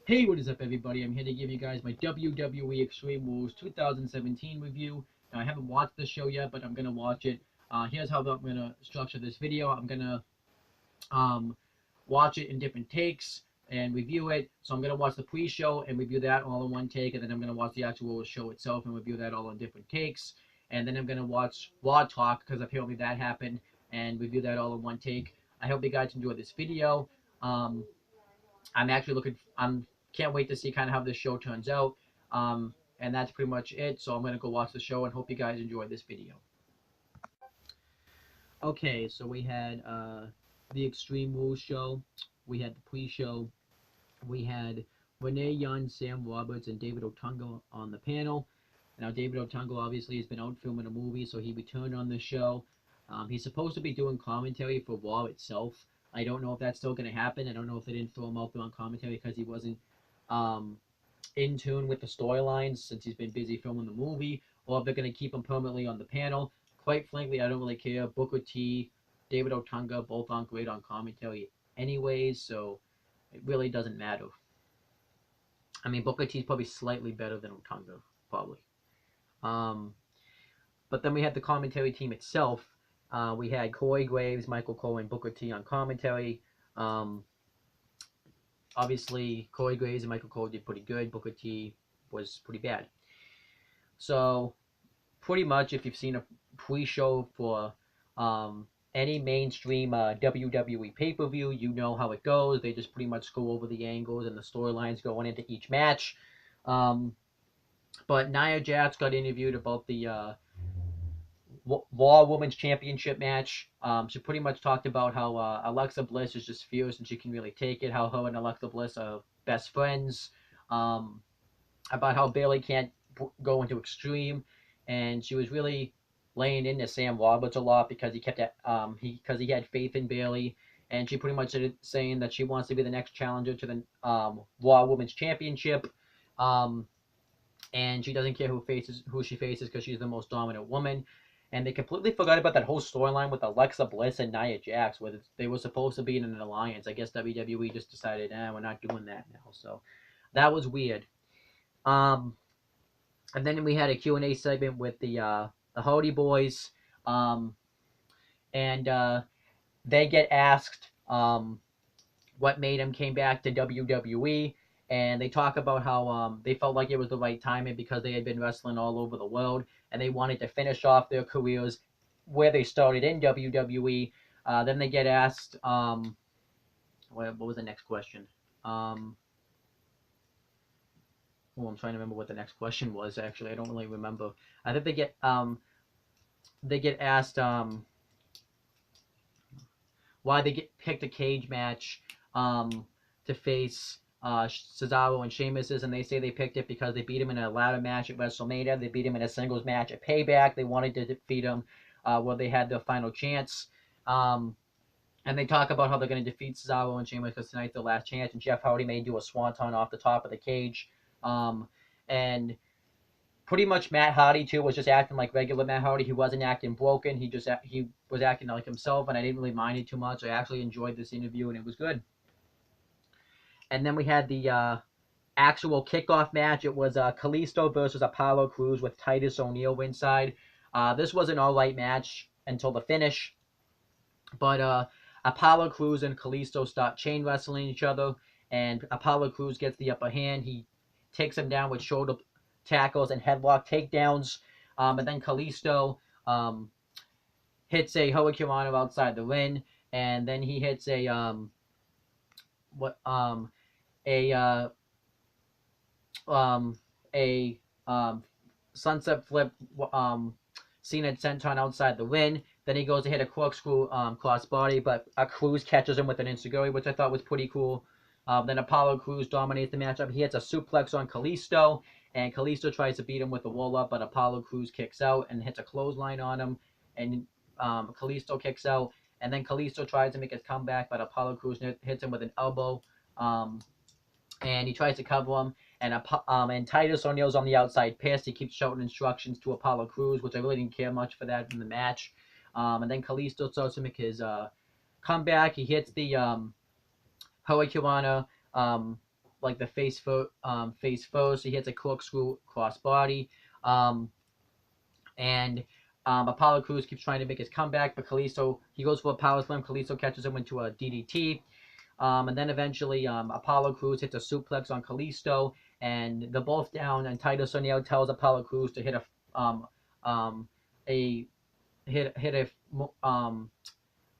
Hey, what is up, everybody? I'm here to give you guys my WWE Extreme Rules 2017 review. Now, I haven't watched the show yet, but I'm going to watch it. Here's how I'm going to structure this video. I'm going to watch it in different takes and review it. So I'm going to watch the pre-show and review that all in one take, and then I'm going to watch the actual show itself and review that all in different takes. And then I'm going to watch WHA Talk, because apparently that happened, and review that all in one take. I hope you guys enjoy this video. I'm actually can't wait to see kind of how this show turns out. And that's pretty much it. So I'm going to go watch the show and hope you guys enjoy this video. Okay, so we had the Extreme Rules show. We had the pre-show. We had Renee Young, Sam Roberts, and David Otunga on the panel. Now, David Otunga obviously has been out filming a movie, so he returned on the show. He's supposed to be doing commentary for Raw itself. I don't know if that's still going to happen. I don't know if they didn't throw him out there on commentary because he wasn't in tune with the storylines since he's been busy filming the movie, or if they're going to keep him permanently on the panel. Quite frankly, I don't really care. Booker T, David Otunga, both aren't great on commentary anyways, so it really doesn't matter. I mean, Booker T is probably slightly better than Otunga, probably. But then we had the commentary team itself. We had Corey Graves, Michael Cole, and Booker T on commentary. Obviously, Corey Graves and Michael Cole did pretty good. Booker T was pretty bad. So, pretty much, if you've seen a pre-show for any mainstream WWE pay-per-view, you know how it goes. They just pretty much go over the angles and the storylines going into each match. But Nia Jax got interviewed about the Raw Women's Championship match. She pretty much talked about how Alexa Bliss is just fierce and she can really take it, how her and Alexa Bliss are best friends, about how Bayley can't go into Extreme, and she was really laying into Sam Roberts a lot because he kept because he had faith in Bayley, and she pretty much saying that she wants to be the next challenger to the Raw Women's Championship, and she doesn't care who she faces because she's the most dominant woman. And they completely forgot about that whole storyline with Alexa Bliss and Nia Jax, where they were supposed to be in an alliance. I guess WWE just decided, we're not doing that now. So that was weird. And then we had a Q&A segment with the Hardy Boys, and they get asked what made them came back to WWE, and they talk about how they felt like it was the right timing because they had been wrestling all over the world, and they wanted to finish off their careers where they started in WWE. Then they get asked, what was the next question? I'm trying to remember what the next question was, actually. I don't really remember. I think they get asked why they picked a cage match to face Cesaro and Sheamus, and they say they picked it because they beat him in a ladder match at WrestleMania. They beat him in a singles match at Payback. They wanted to defeat him where they had their final chance. And they talk about how they're going to defeat Cesaro and Sheamus because tonight's their last chance, and Jeff Hardy may do a swanton off the top of the cage. And pretty much Matt Hardy, too, was just acting like regular Matt Hardy. He wasn't acting broken. He was acting like himself, and I didn't really mind it too much. I actually enjoyed this interview, and it was good. And then we had the actual kickoff match. It was Kalisto versus Apollo Crews with Titus O'Neil ringside. This was an all-right match until the finish. But Apollo Crews and Kalisto start chain wrestling each other, and Apollo Crews gets the upper hand. He takes him down with shoulder tackles and headlock takedowns. And then Kalisto hits a Hurricanrana outside the ring, and then he hits a sunset flip Cena senton outside the ring. Then he goes to hit a corkscrew crossbody, but Crews catches him with an enziguri, which I thought was pretty cool. Then Apollo Crews dominates the matchup. He hits a suplex on Kalisto, and Kalisto tries to beat him with a roll-up, but Apollo Crews kicks out and hits a clothesline on him, and Kalisto kicks out. And then Kalisto tries to make his comeback, but Apollo Crews hits him with an elbow, and he tries to cover him. And Titus O'Neil's on the outside pissed. He keeps shouting instructions to Apollo Crews, which I really didn't care much for that in the match. And then Kalisto starts to make his comeback. He hits the Hurricanrana like the face first. He hits a corkscrew crossbody, um, and Apollo Crews keeps trying to make his comeback, but Kalisto, he goes for a power slam. Kalisto catches him into a DDT. And then eventually Apollo Crews hits a suplex on Kalisto, and they're both down. And Titus O'Neil tells Apollo Crews to hit a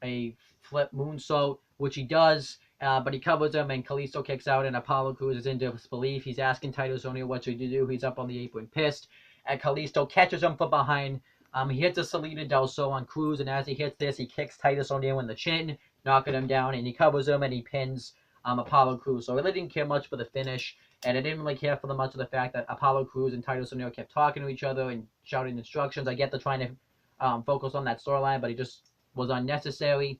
a flip moonsault, which he does. But he covers him, and Kalisto kicks out, and Apollo Crews is in disbelief. He's asking Titus O'Neil what should he do. He's up on the apron, pissed. And Kalisto catches him from behind. He hits a Salida del Sol on Crews, and as he hits this, he kicks Titus O'Neil in the chin, knocking him down, and he covers him, and he pins Apollo Crews. So I really didn't care much for the finish, and I didn't really care for much of the fact that Apollo Crews and Titus O'Neil kept talking to each other and shouting instructions. I get they're trying to focus on that storyline, but it just was unnecessary.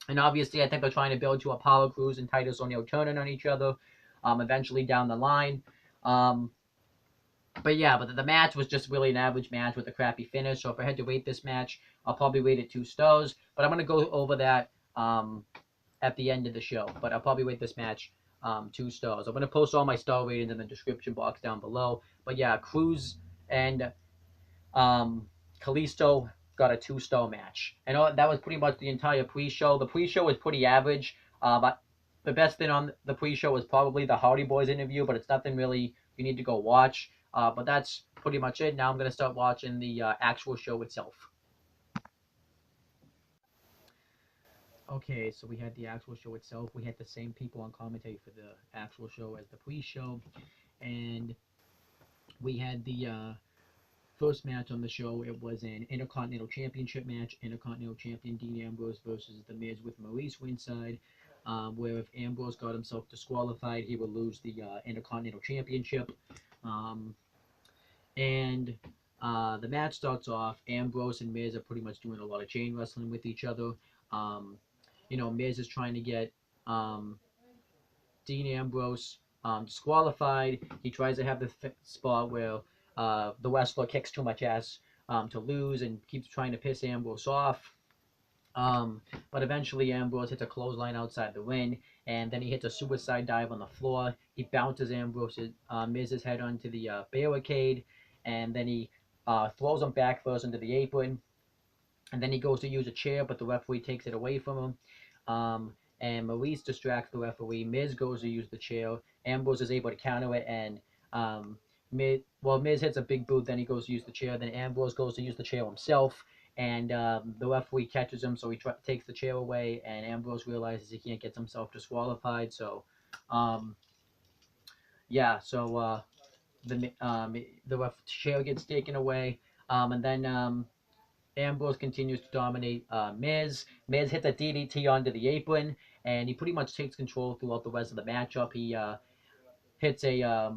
And obviously, I think they're trying to build to Apollo Crews and Titus O'Neil turning on each other eventually down the line. But yeah, but the match was just really an average match with a crappy finish. So if I had to rate this match, I'll probably rate it 2 stars. But I'm going to go over that at the end of the show. But I'll probably rate this match 2 stars. I'm going to post all my star ratings in the description box down below. But yeah, Crews and Kalisto got a 2-star match. And that was pretty much the entire pre-show. The pre-show was pretty average. But the best thing on the pre-show was probably the Hardy Boys interview. But it's nothing really you need to go watch. But that's pretty much it. Now I'm going to start watching the actual show itself. Okay, so we had the actual show itself. We had the same people on commentary for the actual show as the pre-show. And we had the first match on the show. It was an Intercontinental Championship match. Intercontinental Champion Dean Ambrose versus The Miz with Maurice ringside. Where if Ambrose got himself disqualified, he would lose the Intercontinental Championship. And the match starts off. Ambrose and Miz are pretty much doing a lot of chain wrestling with each other. Miz is trying to get Dean Ambrose disqualified. He tries to have the spot where the wrestler kicks too much ass to lose and keeps trying to piss Ambrose off. But eventually Ambrose hits a clothesline outside the ring, and then he hits a suicide dive on the floor. He bounces Miz's head onto the barricade, and then he throws him back first into the apron, and then he goes to use a chair, but the referee takes it away from him. And Maurice distracts the referee. Miz goes to use the chair. Ambrose is able to counter it, and Miz hits a big boot, then he goes to use the chair. Then Ambrose goes to use the chair himself, and the referee catches him, so he takes the chair away, and Ambrose realizes he can't get himself disqualified. So, the chair gets taken away, and then Ambrose continues to dominate Miz. Miz hits a DDT onto the apron, and he pretty much takes control throughout the rest of the matchup. He hits a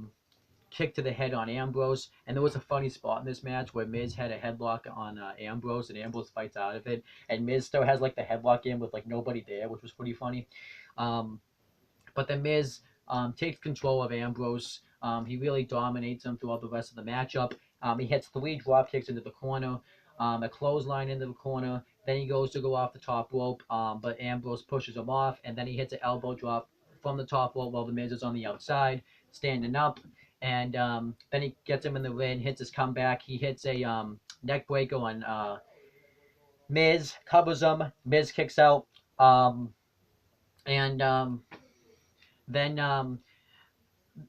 kick to the head on Ambrose, and there was a funny spot in this match where Miz had a headlock on Ambrose, and Ambrose fights out of it, and Miz still has like the headlock in with like nobody there, which was pretty funny. But then Miz takes control of Ambrose. He really dominates him throughout the rest of the matchup. He hits 3 drop kicks into the corner, a clothesline into the corner. Then he goes to go off the top rope, but Ambrose pushes him off, and then he hits an elbow drop from the top rope while the Miz is on the outside, standing up. And then he gets him in the ring, hits his comeback. He hits a neck breaker on Miz, covers him. Miz kicks out. Then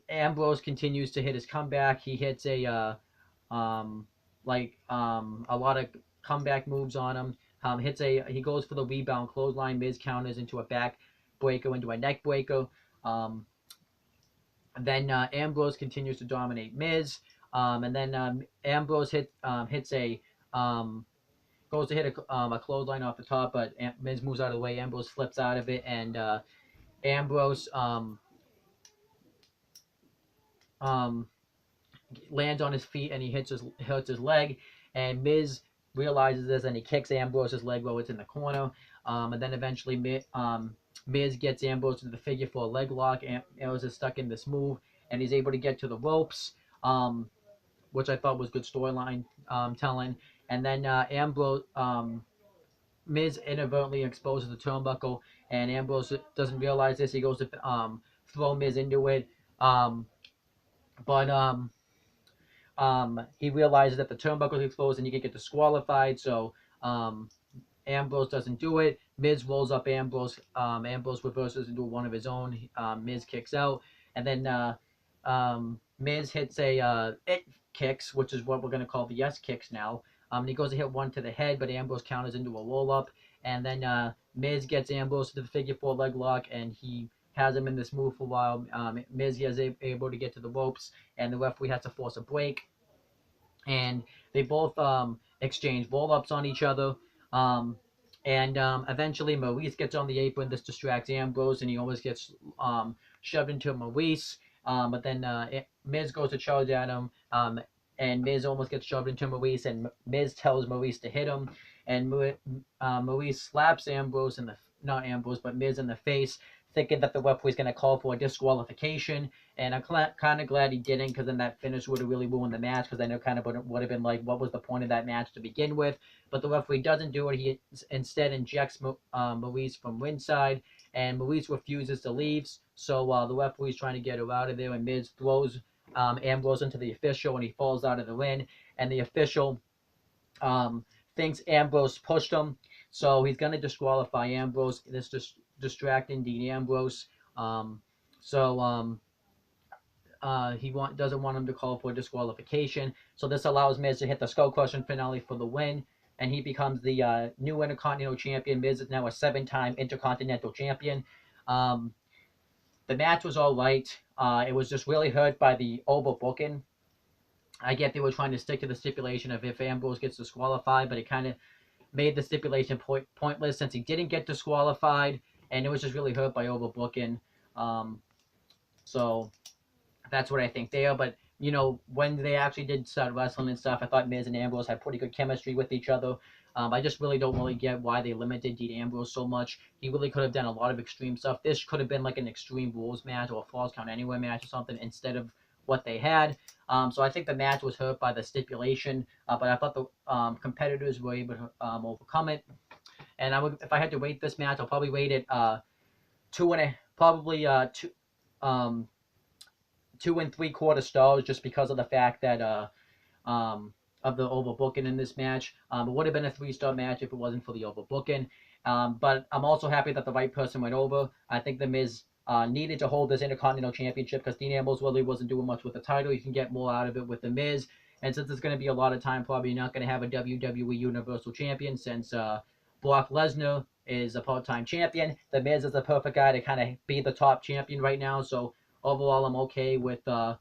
Ambrose continues to hit his comeback. He hits a lot of comeback moves on him. He goes for the rebound clothesline. Miz counters into a back breaker, into a neck breaker. Then Ambrose continues to dominate Miz, and then Ambrose goes to hit a clothesline off the top, but Miz moves out of the way. Ambrose flips out of it, and Ambrose lands on his feet, and he hurts his leg, and Miz realizes this, and he kicks Ambrose's leg while it's in the corner, and then eventually Miz gets Ambrose into the figure 4 leg lock. Ambrose is stuck in this move, and he's able to get to the ropes, which I thought was good storyline telling. And then Miz inadvertently exposes the turnbuckle, and Ambrose doesn't realize this. He goes to throw Miz into it, Um, but he realizes that the turnbuckle is exposed and he can get disqualified. So Ambrose doesn't do it. Miz rolls up Ambrose. Ambrose reverses into one of his own. Miz kicks out, and then Miz hits a it kicks, which is what we're gonna call the yes kicks now. And he goes to hit one to the head, but Ambrose counters into a roll up, and then Miz gets Ambrose to the figure four leg lock, and he has him in this move for a while. Miz is able to get to the ropes, and the referee has to force a break, and they both exchange roll ups on each other. Um, and eventually, Maurice gets on the apron. This distracts Ambrose, and he always gets shoved into Maurice. But then Miz goes to charge at him, and Miz almost gets shoved into Maurice, and Miz tells Maurice to hit him. And Maurice slaps Ambrose in the not Ambrose, but Miz in the face, thinking that the referee's going to call for a disqualification. And I'm kind of glad he didn't, because then that finish would have really ruined the match, because I know kind of would have been like, what was the point of that match to begin with? But the referee doesn't do it. He instead injects Maurice from ringside, and Maurice refuses to leave. So the referee's trying to get her out of there, and Miz throws Ambrose into the official, and he falls out of the ring. And the official thinks Ambrose pushed him, so he's going to disqualify Ambrose. This distracting Dean Ambrose. So he doesn't want him to call for disqualification. So this allows Miz to hit the Skull Crushing finale for the win, and he becomes the new Intercontinental Champion. Miz is now a 7-time Intercontinental Champion. The match was all right. It was just really hurt by the overbooking. I get they were trying to stick to the stipulation of if Ambrose gets disqualified, but it kind of made the stipulation pointless since he didn't get disqualified, and it was just really hurt by overbooking. So that's what I think there. But you know, when they actually did start wrestling and stuff, I thought Miz and Ambrose had pretty good chemistry with each other. I just really don't really get why they limited Dean Ambrose so much. He really could have done a lot of extreme stuff. This could have been like an Extreme Rules match or a Falls Count Anywhere match or something instead of what they had. So I think the match was hurt by the stipulation, but I thought the competitors were able to overcome it. And I would, if I had to rate this match, I'll probably rate it 2 2 stars, just because of the fact that of the overbooking in this match. It would have been a 3-star match if it wasn't for the overbooking. But I'm also happy that the right person went over. I think the Miz needed to hold this Intercontinental Championship, because Dean Ambrose really wasn't doing much with the title. You can get more out of it with the Miz. And since it's going to be a lot of time, probably not going to have a WWE Universal Champion, since Brock Lesnar is a part-time champion. The Miz is the perfect guy to kind of be the top champion right now. So overall, I'm okay with the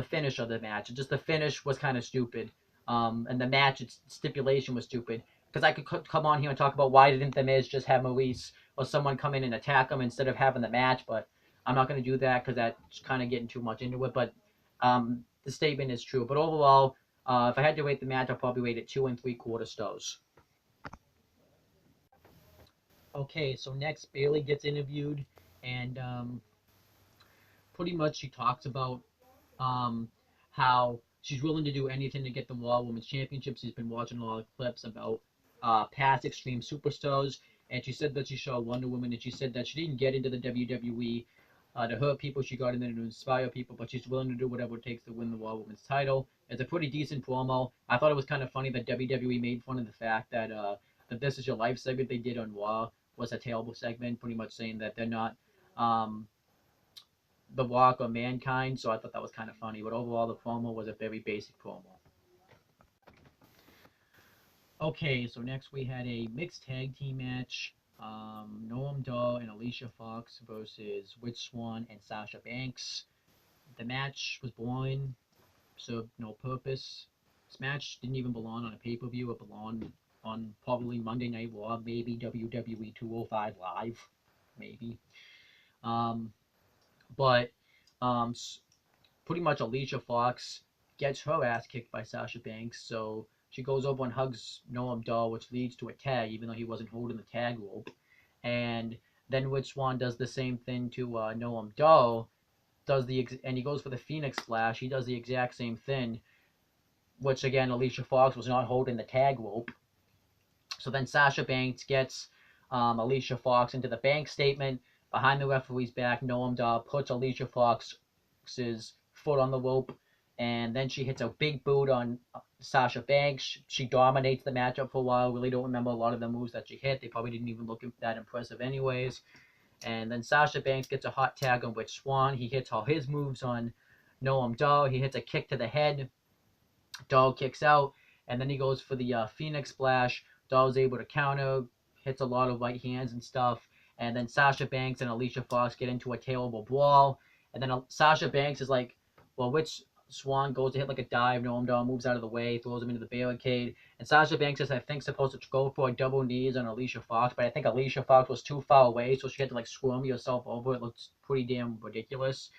finish of the match. Just the finish was kind of stupid, and the match stipulation was stupid. Because I could come on here and talk about why didn't the Miz just have Maurice or someone come in and attack him instead of having the match, but I'm not going to do that because that's kind of getting too much into it. But the statement is true. But overall, if I had to rate the match, I'll probably rate it 2 3/4 stars. Okay, so next Bayley gets interviewed, and pretty much she talks about how she's willing to do anything to get the Raw Women's Championship. She's been watching a lot of clips about past Extreme Superstars, and she said that she saw Wonder Woman, and she said that she didn't get into the WWE to hurt people. She got in there to inspire people, but she's willing to do whatever it takes to win the Raw Women's title. It's a pretty decent promo. I thought it was kind of funny that WWE made fun of the fact that the This Is Your Life segment they did on Raw was a terrible segment, pretty much saying that they're not The Rock or Mankind, so I thought that was kind of funny. But overall, the promo was a very basic promo. Okay, so next we had a mixed tag team match. Noam Dar and Alicia Fox versus Witch Swan and Sasha Banks. The match was boring, served no purpose. This match didn't even belong on a pay-per-view. It belonged on probably Monday Night Raw, maybe WWE 205 Live, maybe. But pretty much Alicia Fox gets her ass kicked by Sasha Banks, so she goes over and hugs Noam Dar, which leads to a tag, even though he wasn't holding the tag rope. And then Witch Swan does the same thing to Noam Dar, and he goes for the Phoenix Splash. He does the exact same thing, which again, Alicia Fox was not holding the tag rope. So then Sasha Banks gets Alicia Fox into the bank statement. behind the referee's back. Noam Dar puts Alicia Fox's foot on the rope, and then she hits a big boot on Sasha Banks. She dominates the matchup for a while. Really don't remember a lot of the moves that she hit. They probably didn't even look that impressive anyways. And then Sasha Banks gets a hot tag on Rich Swann. He hits all his moves on Noam Dar. He hits a kick to the head. Dar kicks out, and then he goes for the Phoenix Splash. Dar's able to counter, hits a lot of right hands and stuff. And then Sasha Banks and Alicia Fox get into a terrible brawl. And then Sasha Banks is like, well, Rich Swann goes to hit like a dive. Noam Dar moves out of the way, throws him into the barricade. And Sasha Banks is, I think, supposed to go for a double knees on Alicia Fox, but I think Alicia Fox was too far away, so she had to like squirm herself over. It looks pretty damn ridiculous.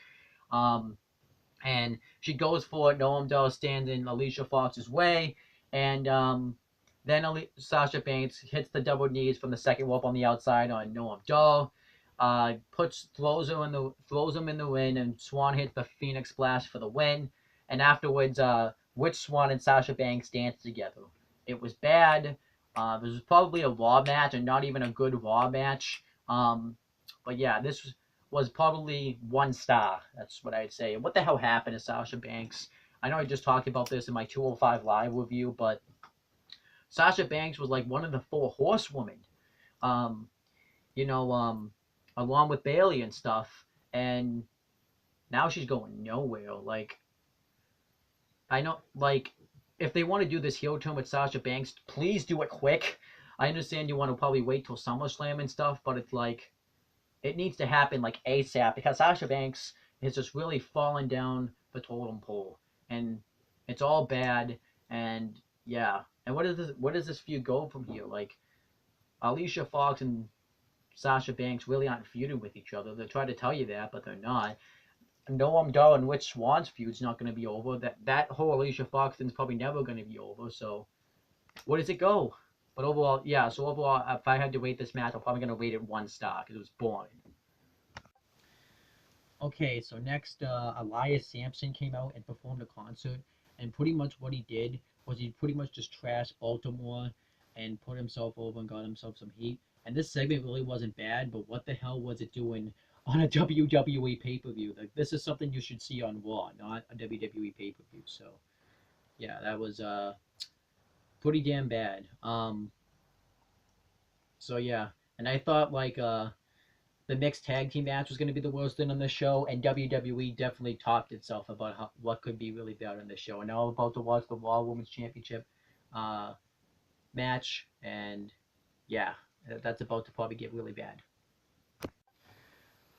And she goes for it. Noam Dar stands in Alicia Fox's way, and then Sasha Banks hits the double knees from the second rope on the outside on Noam Dar. Throws him in the ring, and Swann hits the Phoenix Splash for the win. And afterwards, Rich Swann and Sasha Banks dance together. It was bad. This was probably a Raw match, and not even a good Raw match. But yeah, this was probably 1 star. That's what I'd say. What the hell happened to Sasha Banks? I know I just talked about this in my 205 Live review, but Sasha Banks was like one of the 4 horsewomen. Along with Bayley and stuff, and now she's going nowhere. Like, I know, like, if they want to do this heel turn with Sasha Banks, please do it quick. I understand you want to probably wait till SummerSlam and stuff, but it's like, it needs to happen like ASAP, because Sasha Banks has just really fallen down the totem pole, and it's all bad. And yeah, and where does this feud go from here? Like, Alicia Fox and Sasha Banks really aren't feuding with each other. They try to tell you that, but they're not. Noam Dar and Rich Swann's feud's not going to be over. That whole Alicia Fox thing's probably never going to be over. So, where does it go? But overall, yeah. So overall, if I had to rate this match, I'm probably going to rate it 1 star because it was boring. Okay, so next, Elias Sampson came out and performed a concert, and pretty much what he did was he pretty much just trashed Baltimore and put himself over and got himself some heat. And this segment really wasn't bad, but what the hell was it doing on a WWE pay-per-view? Like, this is something you should see on Raw, not a WWE pay-per-view. So, yeah, that was pretty damn bad. So yeah, and I thought like the mixed tag team match was going to be the worst thing on the show, and WWE definitely topped itself about what could be really bad on the show. And now I'm about to watch the Raw Women's Championship match, and yeah, that's about to probably get really bad.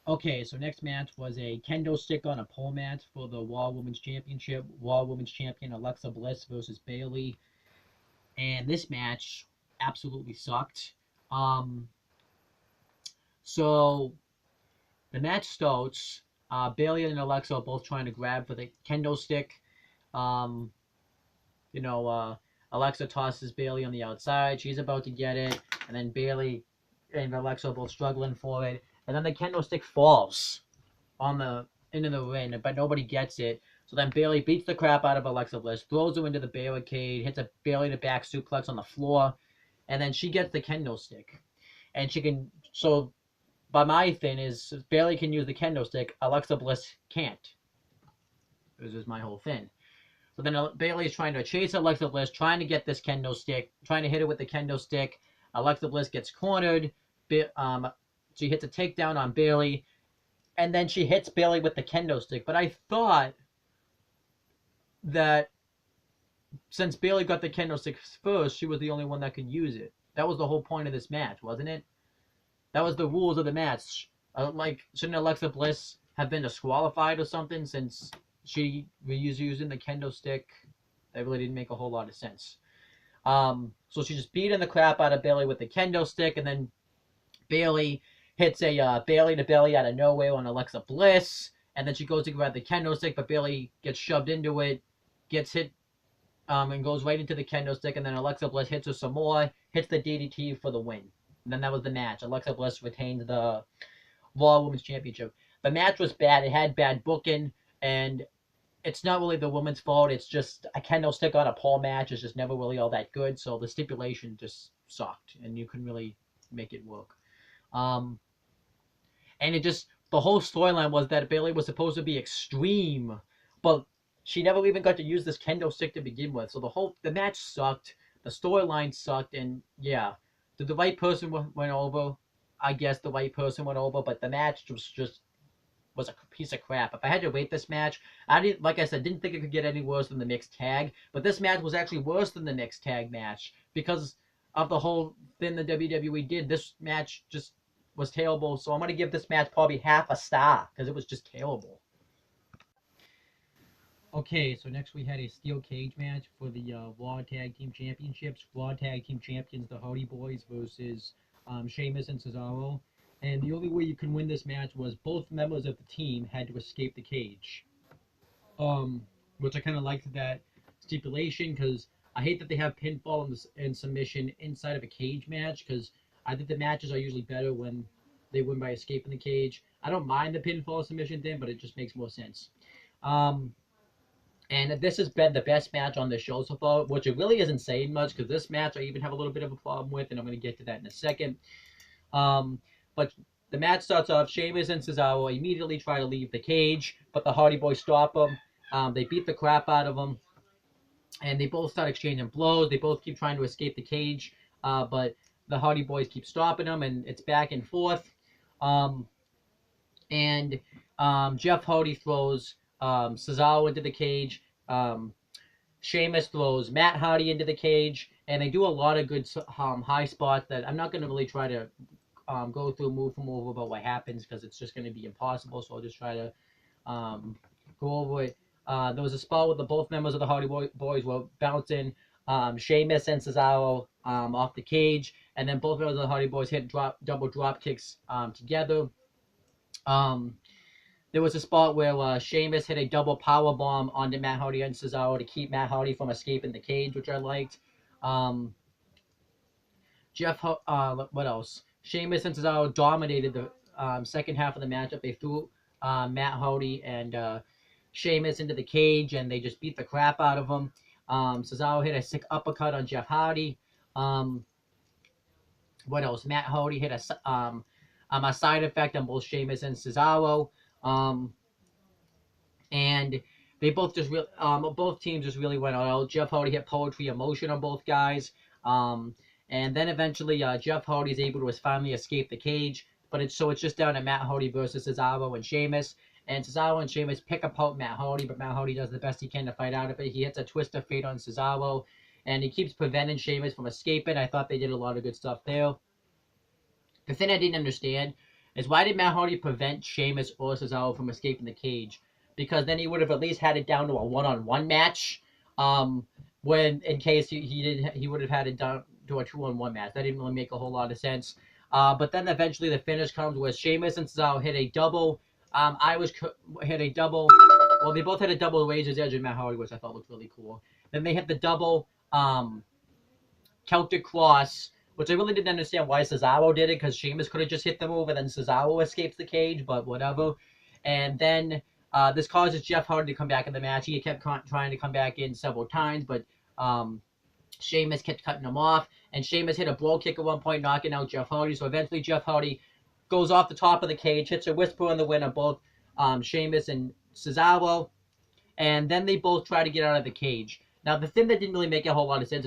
Okay, so next match was a kendo stick on a pole match for the Raw Women's Championship. Raw Women's Champion Alexa Bliss versus Bayley. And this match absolutely sucked. So the match starts. Bayley and Alexa are both trying to grab for the kendo stick. Alexa tosses Bayley on the outside. She's about to get it, and then Bayley and Alexa are both struggling for it. And then the kendo stick falls into the ring, but nobody gets it. So then Bayley beats the crap out of Alexa Bliss, throws her into the barricade, hits a Bayley to back suplex on the floor, and then she gets the kendo stick. And she can, so by my thing is, Bayley can use the kendo stick, Alexa Bliss can't. This is my whole thing. So then Bayley is trying to chase Alexa Bliss, trying to get this kendo stick, trying to hit her with the kendo stick. Alexa Bliss gets cornered. She hits a takedown on Bayley, and then she hits Bayley with the kendo stick. But I thought that since Bayley got the kendo stick first, she was the only one that could use it. That was the whole point of this match, wasn't it? That was the rules of the match. Shouldn't Alexa Bliss have been disqualified or something since she was using the kendo stick? That really didn't make a whole lot of sense. So she just beating the crap out of Bayley with the kendo stick, and then Bayley hits a Bayley to belly out of nowhere on Alexa Bliss, and then she goes to grab the kendo stick, but Bayley gets shoved into it, gets hit, and goes right into the kendo stick, and then Alexa Bliss hits her some more, hits the DDT for the win. And then that was the match. Alexa Bliss retained the Raw Women's Championship. The match was bad. It had bad booking, and it's not really the woman's fault. It's just a kendo stick on a pole match is just never really all that good, so the stipulation just sucked, and you couldn't really make it work. and it just, the whole storyline was that Bayley was supposed to be extreme, but she never even got to use this kendo stick to begin with. So the match sucked, the storyline sucked, and yeah, the right person went over. I guess the right person went over, but the match was a piece of crap. If I had to rate this match, I didn't, like I said, didn't think it could get any worse than the mixed tag, but this match was actually worse than the mixed tag match because of the whole thing the WWE did. This match just was terrible, so I'm gonna give this match probably half a star because it was just terrible. Okay, so next we had a steel cage match for the Raw Tag Team Championships. Raw Tag Team Champions, the Hardy Boys versus Sheamus and Cesaro. And the only way you can win this match was both members of the team had to escape the cage. Um, which I kind of liked that stipulation because I hate that they have pinfall and submission inside of a cage match because I think the matches are usually better when they win by escaping the cage. I don't mind the pinfall submission thing, but it just makes more sense. Um, and this has been the best match on the show so far, which it really isn't saying much because this match I even have a little bit of a problem with, and I'm going to get to that in a second. But the match starts off, Sheamus and Cesaro immediately try to leave the cage, but the Hardy Boys stop them. They beat the crap out of them, and they both start exchanging blows. They both keep trying to escape the cage, but the Hardy Boys keep stopping them, and it's back and forth. And Jeff Hardy throws Cesaro into the cage. Sheamus throws Matt Hardy into the cage, and they do a lot of good high spots that I'm not going to really try to go through move for move about what happens because it's just going to be impossible. So I'll just try to go over it. There was a spot where both members of the Hardy Boys were bouncing Sheamus and Cesaro off the cage, and then both members of the Hardy Boys hit double drop kicks together. There was a spot where Sheamus hit a double power bomb onto Matt Hardy and Cesaro to keep Matt Hardy from escaping the cage, which I liked. What else? Sheamus and Cesaro dominated the second half of the matchup. They threw Matt Hardy and Sheamus into the cage, and they just beat the crap out of them. Cesaro hit a sick uppercut on Jeff Hardy. What else? Matt Hardy hit a side effect on both Sheamus and Cesaro. And they both just both teams just really went out. Jeff Hardy hit poetry emotion on both guys. And then eventually Jeff Hardy is able to finally escape the cage. But it's just down to Matt Hardy versus Cesaro and Sheamus. And Cesaro and Sheamus pick apart Matt Hardy, but Matt Hardy does the best he can to fight out of it. He hits a twist of fate on Cesaro, and he keeps preventing Sheamus from escaping. I thought they did a lot of good stuff there. The thing I didn't understand is why did Matt Hardy prevent Sheamus or Cesaro from escaping the cage? Because then he would have at least had it down to a one-on-one match. When in case he would have had it down to a 2-on-1 match. That didn't really make a whole lot of sense. But then eventually the finish comes where Sheamus and Cesaro hit a double. Hit a double. Well, they both hit a double Razor's Edge and Matt Hardy, which I thought looked really cool. Then they hit the double Celtic Cross, which I really didn't understand why Cesaro did it, because Sheamus could have just hit the move and then Cesaro escapes the cage, but whatever. And then this causes Jeff Hardy to come back in the match. He kept trying to come back in several times, but Sheamus kept cutting him off. And Sheamus hit a blow kick at one point, knocking out Jeff Hardy. So eventually Jeff Hardy goes off the top of the cage, hits a whisper on the win of both Sheamus and Cesaro. And then they both try to get out of the cage. Now, the thing that didn't really make a whole lot of sense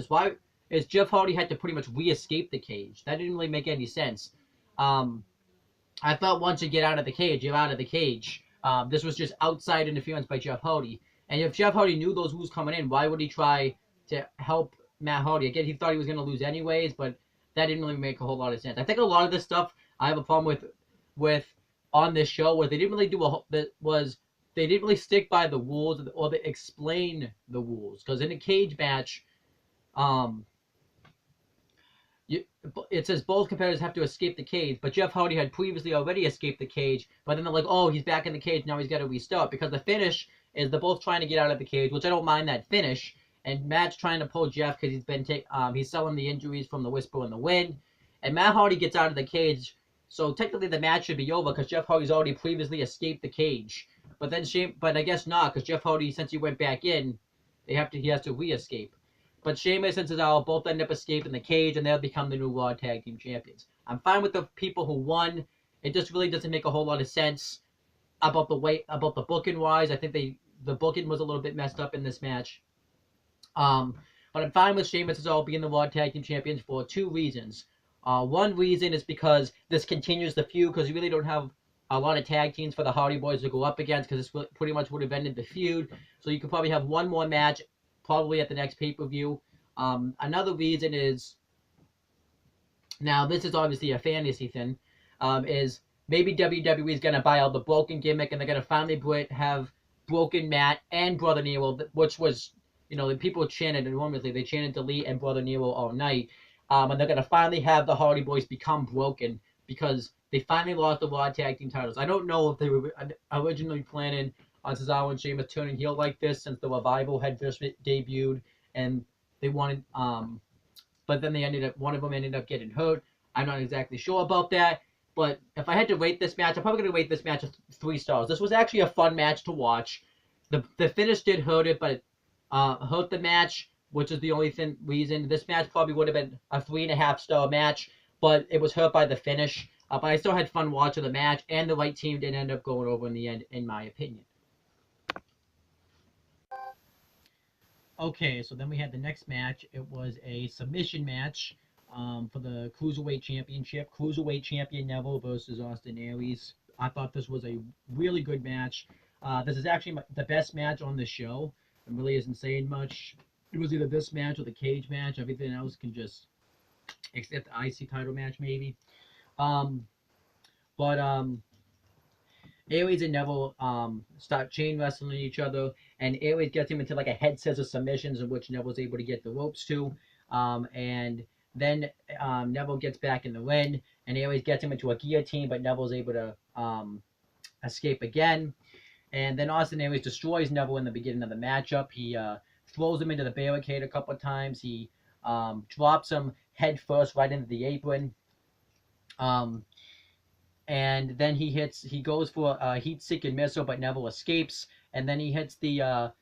is Jeff Hardy had to pretty much re-escape the cage. That didn't really make any sense. I thought once you get out of the cage, you're out of the cage. This was just outside interference by Jeff Hardy. And if Jeff Hardy knew those moves coming in, why would he try to help Matt Hardy? Again, he thought he was going to lose anyways, but that didn't really make a whole lot of sense. I think a lot of this stuff I have a problem with on this show was they didn't really stick by the rules or they explain the rules. Because in a cage match, it says both competitors have to escape the cage, but Jeff Hardy had previously already escaped the cage, but then they're like, oh, he's back in the cage, now he's got to restart, because the finish is they're both trying to get out of the cage, which I don't mind that finish, and Matt's trying to pull Jeff because he's selling the injuries from the whisper and the wind, and Matt Hardy gets out of the cage, so technically the match should be over because Jeff Hardy's already previously escaped the cage, but I guess not, because Jeff Hardy, since he went back in, he has to re-escape. But Sheamus and Cesaro both end up escaping the cage, and they'll become the new Raw Tag Team Champions. I'm fine with the people who won it just really doesn't make a whole lot of sense about the booking wise. I think the booking was a little bit messed up in this match. But I'm fine with Sheamus as all being the Raw Tag Team Champions for two reasons. One reason is because this continues the feud, because you really don't have a lot of tag teams for the Hardy Boys to go up against, because this pretty much would have ended the feud. So you could probably have one more match, probably at the next pay-per-view. Another reason is, now this is obviously a fantasy thing, is maybe WWE is going to buy out the Broken gimmick, and they're going to finally have Broken Matt and Brother Nero, which was, the people chanted enormously. They chanted Delete and Brother Nero all night. And they're going to finally have the Hardy Boys become broken, because they finally lost the Raw Tag Team titles. I don't know if they were originally planning on Cesaro and Sheamus turning heel like this, since the Revival had just debuted, and they wanted, but then one of them ended up getting hurt. I'm not exactly sure about that. But if I had to rate this match, I'm probably going to rate this match 3 stars. This was actually a fun match to watch. The finish did hurt it, but it hurt the match, which is the only reason. This match probably would have been a 3.5-star match, but it was hurt by the finish. But I still had fun watching the match, and the right team did end up going over in the end, in my opinion. Okay, so then we had the next match. It was a submission match for the Cruiserweight Championship. Cruiserweight Champion Neville versus Austin Aries. I thought this was a really good match. This is actually the best match on the show. It really isn't saying much. It was either this match or the cage match. Everything else can just, except the IC title match maybe. Aries and Neville start chain wrestling each other, and Aries gets him into like a head scissors submissions, in which Neville's able to get the ropes to. And then Neville gets back in the ring, and Aries gets him into a guillotine, but Neville's able to escape again. And then Austin Aries destroys Neville in the beginning of the matchup. He throws him into the barricade a couple of times. He drops him head first right into the apron. And then he goes for a heat-seeking missile, but Neville escapes. And then he hits the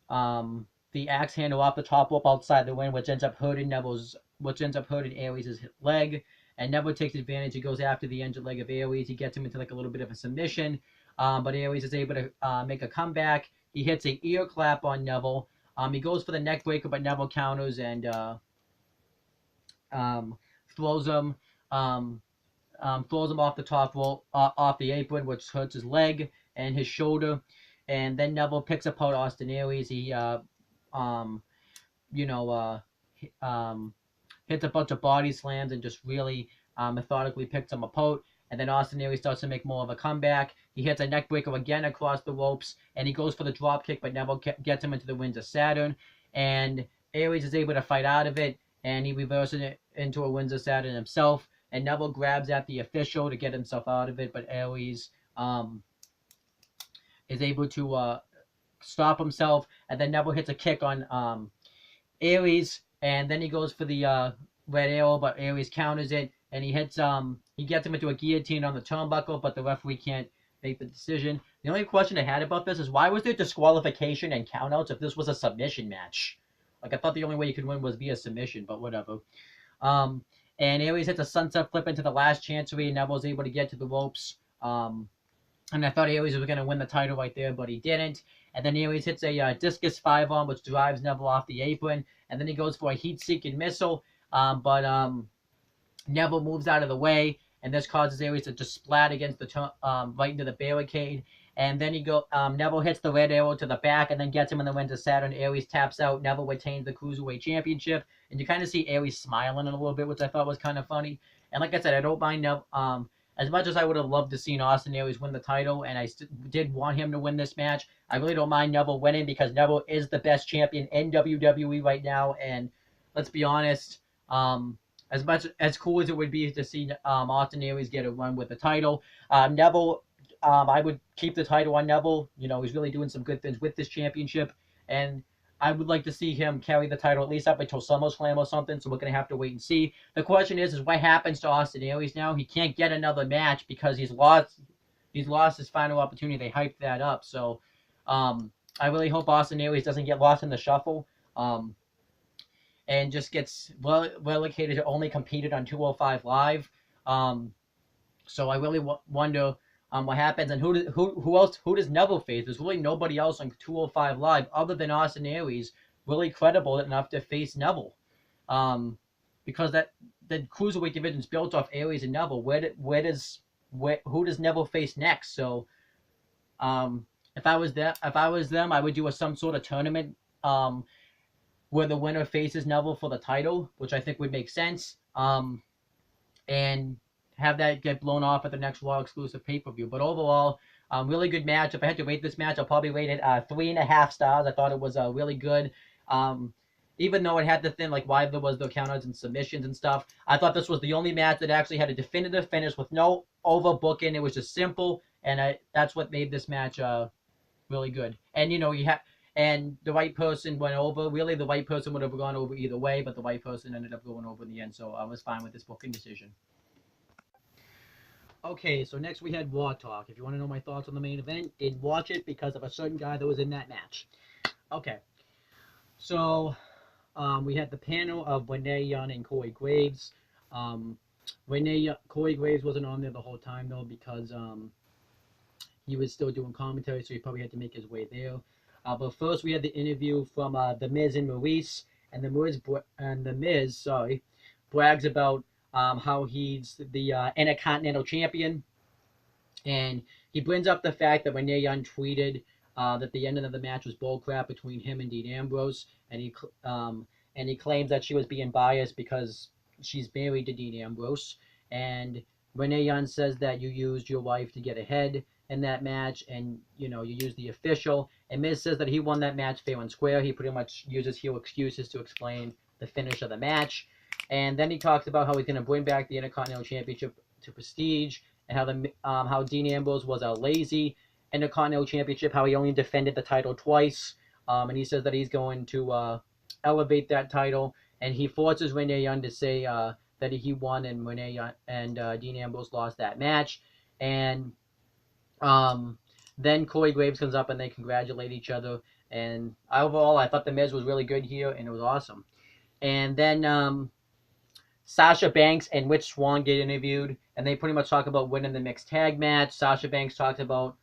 axe handle off the top rope outside the ring, which ends up hurting Aries' leg. And Neville takes advantage. He goes after the injured leg of Aries. He gets him into like a little bit of a submission. But Aries is able to make a comeback. He hits an ear clap on Neville. He goes for the neck breaker, but Neville counters and throws him off the top rope, off the apron, which hurts his leg and his shoulder. And then Neville picks apart Austin Aries. He hits a bunch of body slams and just really methodically picks him apart. And then Austin Aries starts to make more of a comeback. He hits a neck breaker again across the ropes, and he goes for the drop kick, but Neville gets him into the Winds of Saturn. And Aries is able to fight out of it, and he reverses it into a Winds of Saturn himself. And Neville grabs at the official to get himself out of it, but Aries is able to stop himself. And then Neville hits a kick on Aries, and then he goes for the red arrow, but Aries counters it, and he gets him into a guillotine on the turnbuckle, but the referee can't make the decision. The only question I had about this is, why was there disqualification and countouts if this was a submission match? Like, I thought the only way you could win was via submission, but whatever. And Aries hits a sunset flip into the last chancery, and Neville's able to get to the ropes. And I thought Aries was going to win the title right there, but he didn't. And then Aries hits a discus 5-arm, which drives Neville off the apron. And then he goes for a heat-seeking missile. But Neville moves out of the way, and this causes Aries to just splat against the right into the barricade. And then Neville hits the red arrow to the back, and then gets him in the Winds of Saturn. Aries taps out. Neville retains the Cruiserweight Championship, and you kind of see Aries smiling a little bit, which I thought was kind of funny. And like I said, I don't mind Neville. As much as I would have loved to see Austin Aries win the title, and I did want him to win this match, I really don't mind Neville winning, because Neville is the best champion in WWE right now. And let's be honest, as cool as it would be to see Austin Aries get a run with the title, Neville, I would keep the title on Neville. He's really doing some good things with this championship, and I would like to see him carry the title at least up until SummerSlam or something, so we're going to have to wait and see. The question is what happens to Austin Aries now? He can't get another match because he's lost his final opportunity. They hyped that up, so I really hope Austin Aries doesn't get lost in the shuffle and just gets relegated to only competed on 205 Live. So I really wonder what happens, and who does Neville face? There's really nobody else on 205 Live other than Austin Aries really credible enough to face Neville, because the cruiserweight division is built off Aries and Neville. Who does Neville face next? So if I was them, I would do some sort of tournament where the winner faces Neville for the title, which I think would make sense. And have that get blown off at the next Raw exclusive pay-per-view. But overall, really good match. If I had to rate this match, I'll probably rate it 3.5 stars. I thought it was really good. Even though it had the thing like why there was the counters and submissions and stuff, I thought this was the only match that actually had a definitive finish with no overbooking. It was just simple, and that's what made this match really good. And and the right person went over. Really, the right person would have gone over either way, but the right person ended up going over in the end. So I was fine with this booking decision. Okay, so next we had WHA Talk. If you want to know my thoughts on the main event, did watch it because of a certain guy that was in that match. Okay, so we had the panel of Renee Young and Corey Graves. Corey Graves wasn't on there the whole time though because he was still doing commentary, so he probably had to make his way there. But first, we had the interview from The Miz and Maurice, and the Miz, brags about how he's the Intercontinental Champion, and he brings up the fact that Renee Young tweeted that the ending of the match was bullcrap between him and Dean Ambrose, and he claims that she was being biased because she's married to Dean Ambrose, and Renee Young says that you used your wife to get ahead in that match, and you used the official. And Miz says that he won that match fair and square. He pretty much uses heel excuses to explain the finish of the match. And then he talks about how he's going to bring back the Intercontinental Championship to Prestige, and how Dean Ambrose was a lazy Intercontinental Championship, how he only defended the title twice. And he says that he's going to elevate that title, and he forces Renee Young to say that he won and Renee Young and Dean Ambrose lost that match. And then Corey Graves comes up and they congratulate each other. And overall, I thought the Miz was really good here, and it was awesome. And then Sasha Banks and Rich Swann get interviewed, and they pretty much talk about winning the mixed tag match. Sasha Banks talks about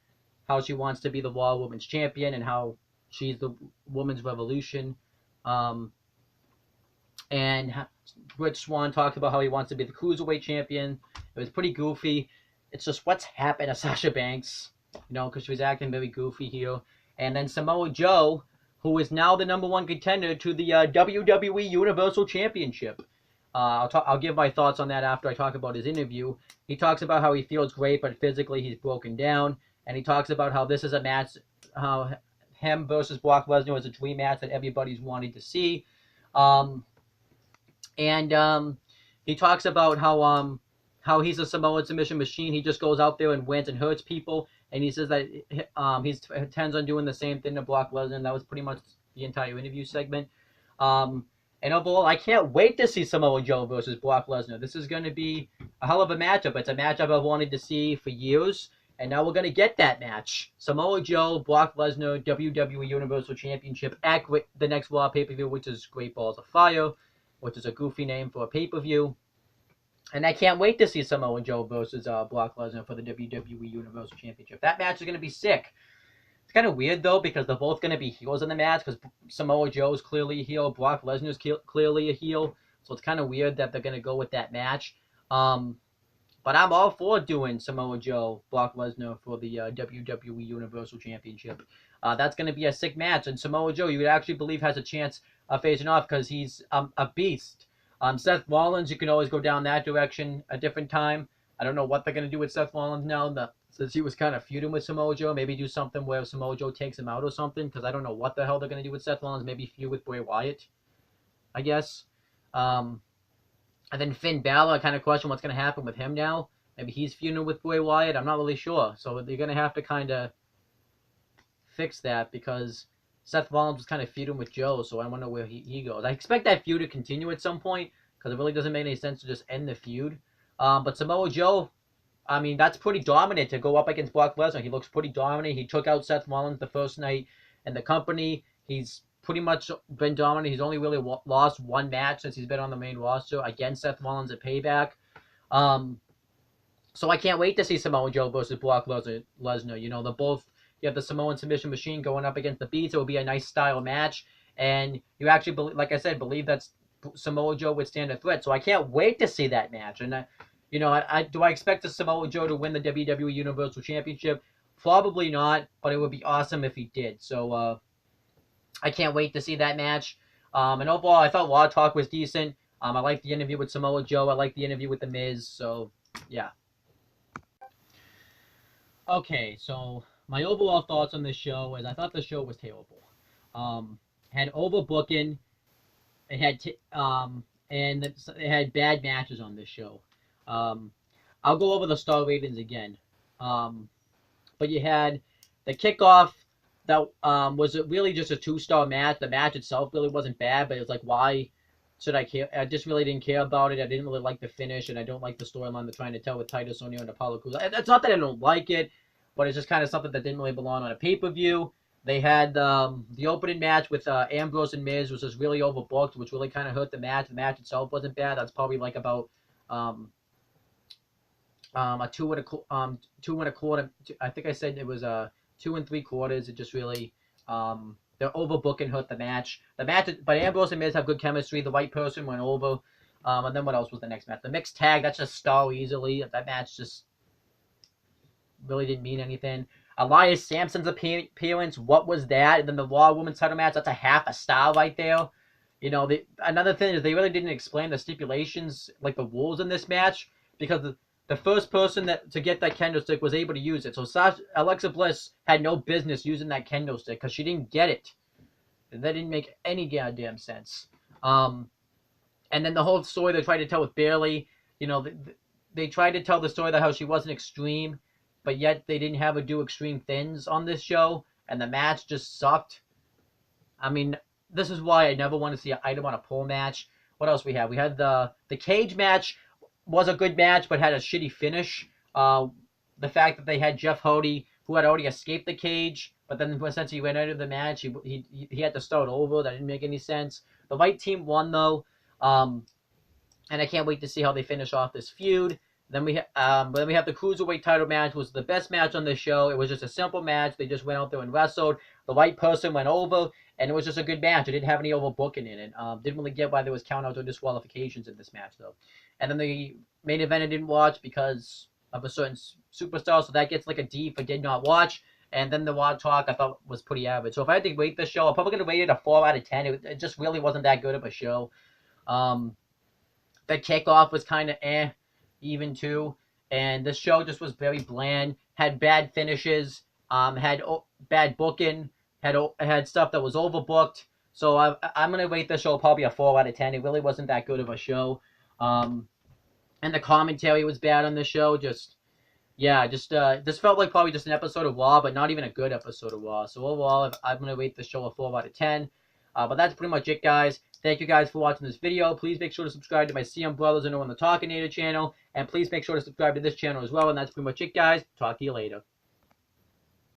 how she wants to be the Raw Women's Champion and how she's the Women's Revolution. And Rich Swann talks about how he wants to be the Cruiserweight Champion. It was pretty goofy. It's just what's happened to Sasha Banks, because she was acting very goofy here. And then Samoa Joe, who is now the #1 contender to the WWE Universal Championship. I'll give my thoughts on that after I talk about his interview. He talks about how he feels great, but physically he's broken down. And he talks about how this is a match, how him versus Brock Lesnar is a dream match that everybody's wanted to see. He talks about how he's a Samoan submission machine. He just goes out there and wins and hurts people. And he says that he intends on doing the same thing to Brock Lesnar. And that was pretty much the entire interview segment. And overall, I can't wait to see Samoa Joe versus Brock Lesnar. This is going to be a hell of a matchup. It's a matchup I've wanted to see for years. And now we're going to get that match. Samoa Joe, Brock Lesnar, WWE Universal Championship at the next Raw pay-per-view, which is Great Balls of Fire, which is a goofy name for a pay-per-view. And I can't wait to see Samoa Joe versus Brock Lesnar for the WWE Universal Championship. That match is going to be sick. It's kind of weird, though, because they're both going to be heels in the match, because Samoa Joe is clearly a heel, Brock Lesnar is clearly a heel, so it's kind of weird that they're going to go with that match. But I'm all for doing Samoa Joe, Brock Lesnar for the WWE Universal Championship. That's going to be a sick match, and Samoa Joe, you would actually believe, has a chance of facing off, because he's a beast. Seth Rollins, you can always go down that direction a different time. I don't know what they're going to do with Seth Rollins now, since he was kind of feuding with Samoa Joe. Maybe do something where Samoa Joe takes him out or something, because I don't know what the hell they're going to do with Seth Rollins. Maybe feud with Bray Wyatt, I guess. And then Finn Balor, I kind of question what's going to happen with him now. Maybe he's feuding with Bray Wyatt. I'm not really sure. So they're going to have to kind of fix that, because Seth Rollins was kind of feuding with Joe, so I wonder where he goes. I expect that feud to continue at some point, because it really doesn't make any sense to just end the feud. But Samoa Joe, I mean, that's pretty dominant to go up against Brock Lesnar. He looks pretty dominant. He took out Seth Rollins the first night in the company. He's pretty much been dominant. He's only really lost one match since he's been on the main roster against Seth Rollins at Payback. So I can't wait to see Samoa Joe versus Brock Lesnar. You know, you have the Samoan submission machine going up against the Beast. It will be a nice style match. And you actually, like I said, believe that Samoa Joe would stand a threat. So I can't wait to see that match. And, do I expect the Samoa Joe to win the WWE Universal Championship? Probably not, but it would be awesome if he did. So I can't wait to see that match. And overall, I thought WHA Talk was decent. I liked the interview with Samoa Joe. I liked the interview with The Miz. So, yeah. Okay, so my overall thoughts on this show is I thought the show was terrible. Had overbooking. It had it had bad matches on this show. I'll go over the star ratings again. But you had the kickoff that was really just a 2-star match. The match itself really wasn't bad, but it was like, why should I care? I just really didn't care about it. I didn't really like the finish, and I don't like the storyline they're trying to tell with Titus O'Neil and Apollo Crews. It's not that I don't like it, but it's just kind of something that didn't really belong on a pay-per-view. They had the opening match with Ambrose and Miz, which was really overbooked, which really kind of hurt the match. The match itself wasn't bad. That's probably like about a 2 1/4. I think I said it was 2 3/4. It just really their overbooking hurt the match. But Ambrose and Miz have good chemistry. The right person went over. And then what else was the next match? The mixed tag, that's just stall easily. That match just really didn't mean anything. Elias Sampson's appearance, what was that? And then the Raw Women's title match, that's a half a star right there. You know, another thing is they really didn't explain the stipulations, like the rules in this match, because the first person to get that kendo stick was able to use it. So Alexa Bliss had no business using that kendo stick because she didn't get it. And that didn't make any goddamn sense. And then the whole story they tried to tell with Bayley, you know, they tried to tell the story that how she wasn't extreme, but yet they didn't have her do extreme things on this show, and the match just sucked. I mean, this is why I never want to see an item on a pole match. What else we had? We had the cage match was a good match, but had a shitty finish. The fact that they had Jeff Hardy, who had already escaped the cage, but then since he went out of the match, he had to start over. That didn't make any sense. The right team won, though, and I can't wait to see how they finish off this feud. Then we have the Cruiserweight title match, was the best match on this show. It was just a simple match. They just went out there and wrestled. The right person went over, and it was just a good match. It didn't have any overbooking in it. Didn't really get why there was countouts or disqualifications in this match, though. And then the main event I didn't watch because of a certain superstar, so that gets like a D for did not watch. And then the WHA Talk I thought was pretty average. So if I had to rate this show, I'm probably going to rate it a 4 out of 10. It just really wasn't that good of a show. The kickoff was kind of even too, and this show just was very bland, had bad finishes, had bad booking, had stuff that was overbooked. So I'm going to rate this show probably a 4 out of 10. It really wasn't that good of a show. And the commentary was bad on the show. This felt like probably just an episode of Raw, but not even a good episode of Raw. So overall, I'm going to rate the show a 4 out of 10. But that's pretty much it, guys. Thank you guys for watching this video. Please make sure to subscribe to my CM Brothers and Owen the Talkinator channel. And please make sure to subscribe to this channel as well. And that's pretty much it, guys. Talk to you later.